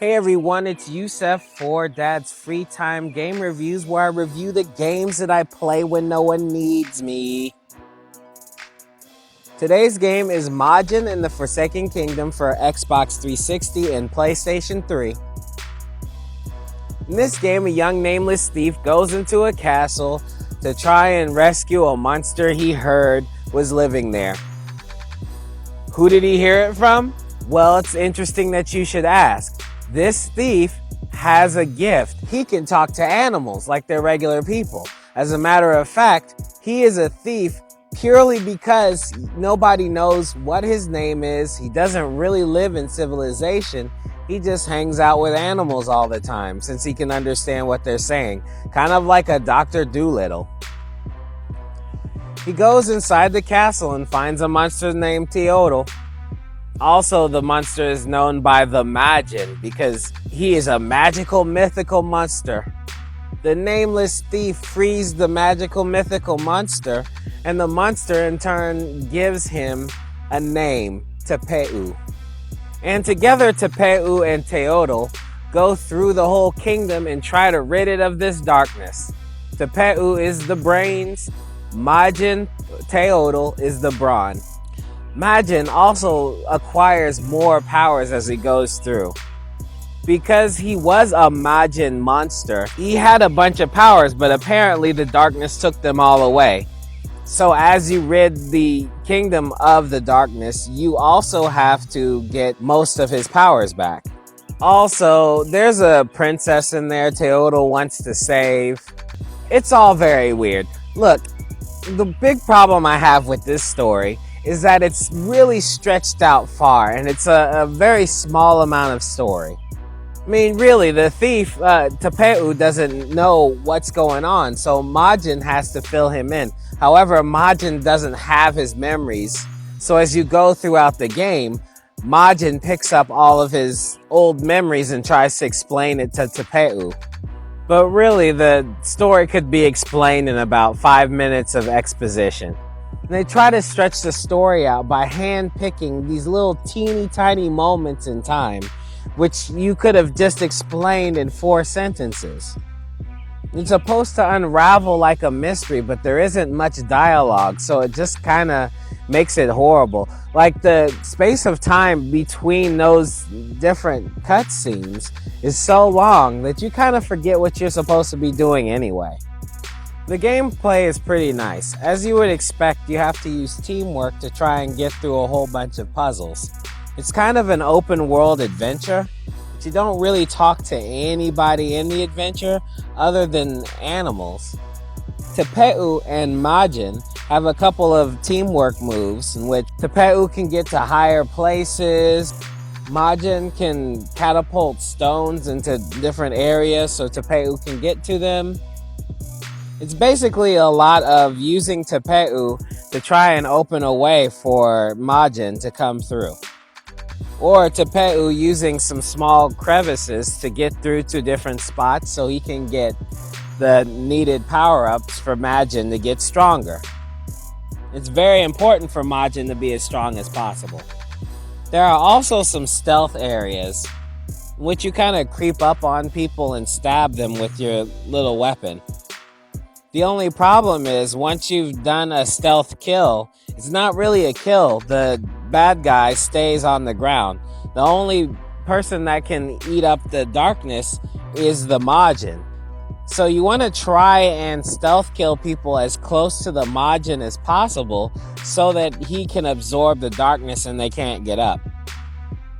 Hey everyone, it's Yusef for Dad's Free Time Game Reviews, where I review the games that I play when no one needs me. Today's game is Majin in the Forsaken Kingdom for Xbox 360 and PlayStation 3. In this game, a young nameless thief goes into a castle to try and rescue a monster he heard was living there. Who did he hear it from? Well, it's interesting that you should ask. This thief has a gift. He can talk to animals like they're regular people. As a matter of fact, he is a thief purely because nobody knows what his name is. He doesn't really live in civilization. He just hangs out with animals all the time since he can understand what they're saying. Kind of like a Dr. Dolittle. He goes inside the castle and finds a monster named Teodel. Also, the monster is known by the Majin because he is a magical mythical monster. The nameless thief frees the magical mythical monster, and the monster in turn gives him a name, Tepeu. And together Tepeu and Teodel go through the whole kingdom and try to rid it of this darkness. Tepeu is the brains, Majin, Teodel is the brawn. Majin also acquires more powers as he goes through. Because he was a Majin monster, he had a bunch of powers, but apparently the darkness took them all away. So as you rid the kingdom of the darkness, you also have to get most of his powers back. Also, there's a princess in there Teodel wants to save. It's all very weird. Look, the big problem I have with this story is that it's really stretched out far, and it's a very small amount of story. I mean, really, the thief, Tepeu, doesn't know what's going on, so Majin has to fill him in. However, Majin doesn't have his memories, so as you go throughout the game, Majin picks up all of his old memories and tries to explain it to Tepeu. But really, the story could be explained in about 5 minutes of exposition. And they try to stretch the story out by hand-picking these little teeny tiny moments in time, which you could have just explained in 4 sentences. It's supposed to unravel like a mystery, but there isn't much dialogue, so it just kind of makes it horrible. Like the space of time between those different cutscenes is so long that you kind of forget what you're supposed to be doing anyway. The gameplay is pretty nice. As you would expect, you have to use teamwork to try and get through a whole bunch of puzzles. It's kind of an open world adventure, but you don't really talk to anybody in the adventure other than animals. Tepeu and Majin have a couple of teamwork moves in which Tepeu can get to higher places. Majin can catapult stones into different areas so Tepeu can get to them. It's basically a lot of using Tepeu to try and open a way for Majin to come through. Or Tepeu using some small crevices to get through to different spots so he can get the needed power-ups for Majin to get stronger. It's very important for Majin to be as strong as possible. There are also some stealth areas in which you kind of creep up on people and stab them with your little weapon. The only problem is once you've done a stealth kill, it's not really a kill. The bad guy stays on the ground. The only person that can eat up the darkness is the Majin. So you want to try and stealth kill people as close to the Majin as possible so that he can absorb the darkness and they can't get up.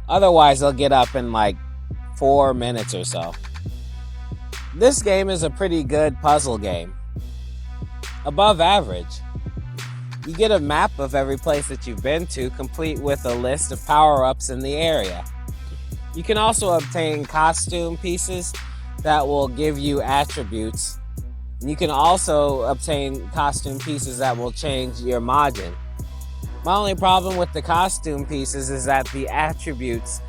Otherwise, they'll get up in like 4 minutes or so. This game is a pretty good puzzle game. Above average. You get a map of every place that you've been to, complete with a list of power-ups in the area. You can also obtain costume pieces that will give you attributes. You can also obtain costume pieces that will change your Majin. My only problem with the costume pieces is that the attributes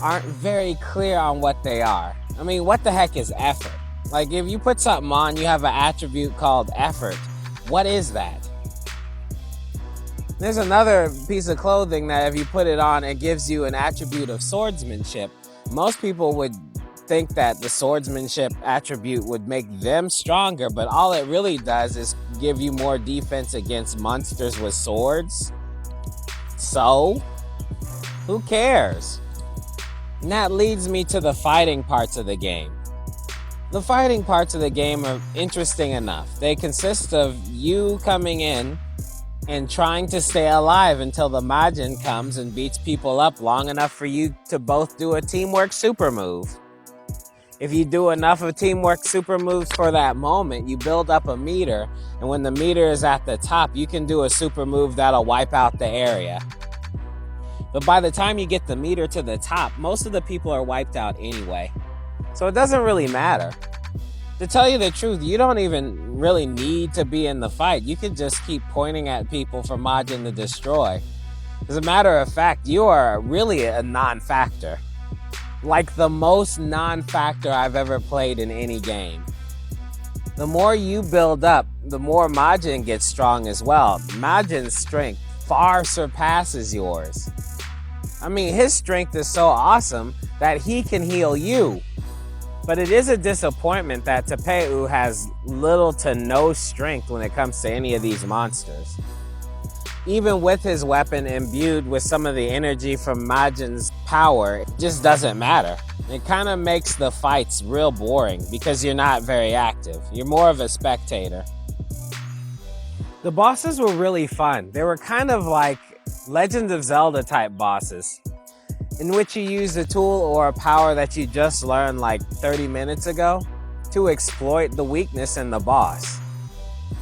aren't very clear on what they are. I mean, what the heck is effort? Like, if you put something on, you have an attribute called effort. What is that? There's another piece of clothing that if you put it on, it gives you an attribute of swordsmanship. Most people would think that the swordsmanship attribute would make them stronger, but all it really does is give you more defense against monsters with swords. So, who cares? And that leads me to the fighting parts of the game. The fighting parts of the game are interesting enough. They consist of you coming in and trying to stay alive until the Majin comes and beats people up long enough for you to both do a teamwork super move. If you do enough of teamwork super moves for that moment, you build up a meter, and when the meter is at the top, you can do a super move that'll wipe out the area. But by the time you get the meter to the top, most of the people are wiped out anyway. So it doesn't really matter. To tell you the truth, you don't even really need to be in the fight. You can just keep pointing at people for Majin to destroy. As a matter of fact, you are really a non-factor. Like the most non-factor I've ever played in any game. The more you build up, the more Majin gets strong as well. Majin's strength far surpasses yours. I mean, his strength is so awesome that he can heal you. But it is a disappointment that Tepeu has little to no strength when it comes to any of these monsters. Even with his weapon imbued with some of the energy from Majin's power, it just doesn't matter. It kind of makes the fights real boring because you're not very active. You're more of a spectator. The bosses were really fun. They were kind of like Legend of Zelda type bosses, in which you use a tool or a power that you just learned like 30 minutes ago to exploit the weakness in the boss.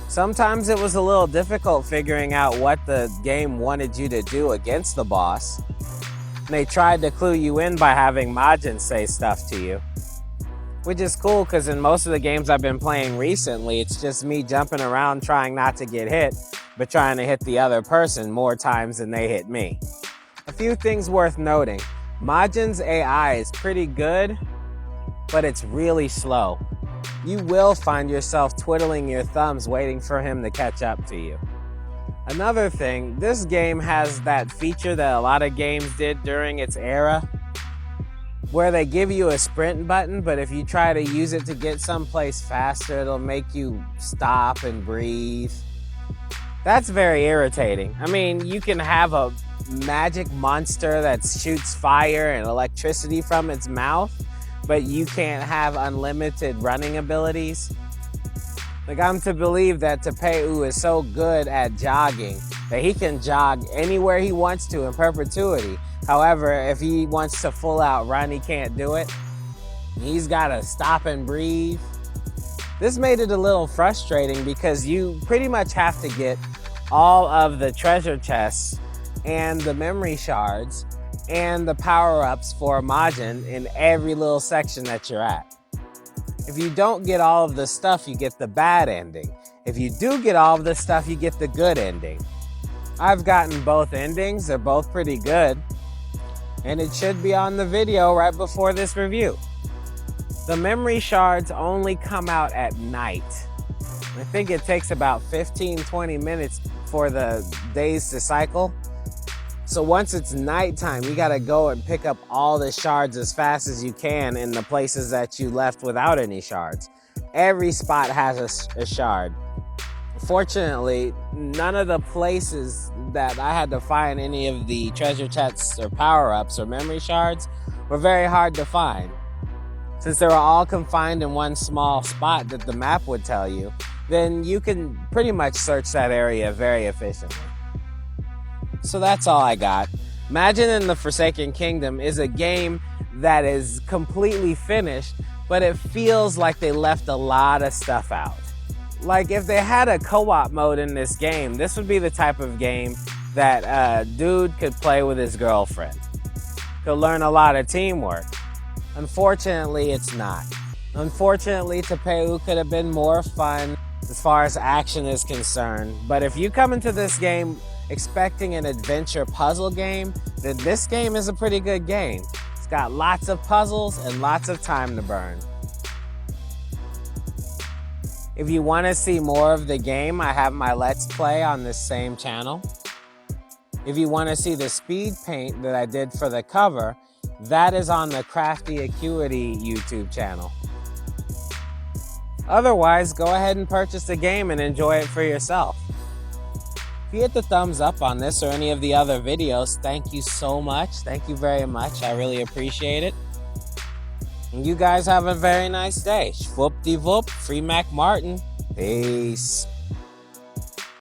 Sometimes it was a little difficult figuring out what the game wanted you to do against the boss. They tried to clue you in by having Majin say stuff to you. Which is cool because in most of the games I've been playing recently, it's just me jumping around trying not to get hit, but trying to hit the other person more times than they hit me. A few things worth noting. Majin's AI is pretty good, but it's really slow. You will find yourself twiddling your thumbs waiting for him to catch up to you. Another thing, this game has that feature that a lot of games did during its era, where they give you a sprint button, but if you try to use it to get someplace faster, it'll make you stop and breathe. That's very irritating. I mean, you can have a magic monster that shoots fire and electricity from its mouth, but you can't have unlimited running abilities. Like, I'm to believe that Tepeu is so good at jogging that he can jog anywhere he wants to in perpetuity. However, if he wants to full out run, he can't do it. He's gotta stop and breathe. This made it a little frustrating because you pretty much have to get all of the treasure chests and the memory shards and the power-ups for Majin in every little section that you're at. If you don't get all of the stuff, you get the bad ending. If you do get all of the stuff, you get the good ending. I've gotten both endings, they're both pretty good, and it should be on the video right before this review. The memory shards only come out at night. I think it takes about 15-20 minutes for the days to cycle. So once it's nighttime, you gotta go and pick up all the shards as fast as you can in the places that you left without any shards. Every spot has a shard. Fortunately, none of the places that I had to find any of the treasure chests or power-ups or memory shards were very hard to find. Since they were all confined in one small spot that the map would tell you, then you can pretty much search that area very efficiently. So that's all I got. Majin and the Forsaken Kingdom is a game that is completely finished, but it feels like they left a lot of stuff out. Like, if they had a co-op mode in this game, this would be the type of game that a dude could play with his girlfriend. Could learn a lot of teamwork. Unfortunately, it's not. Unfortunately, Tepeu could have been more fun as far as action is concerned. But if you come into this game expecting an adventure puzzle game, then this game is a pretty good game. It's got lots of puzzles and lots of time to burn. If you want to see more of the game, I have my Let's Play on this same channel. If you want to see the speed paint that I did for the cover, That is on the Crafty Acuity YouTube channel. Otherwise, go ahead and purchase the game and enjoy it for yourself. If you hit the thumbs up on this or any of the other videos, thank you so much. Thank you very much. I really appreciate it. And you guys have a very nice day. Schwupp-de-whoop, Free Mac Martin. Peace.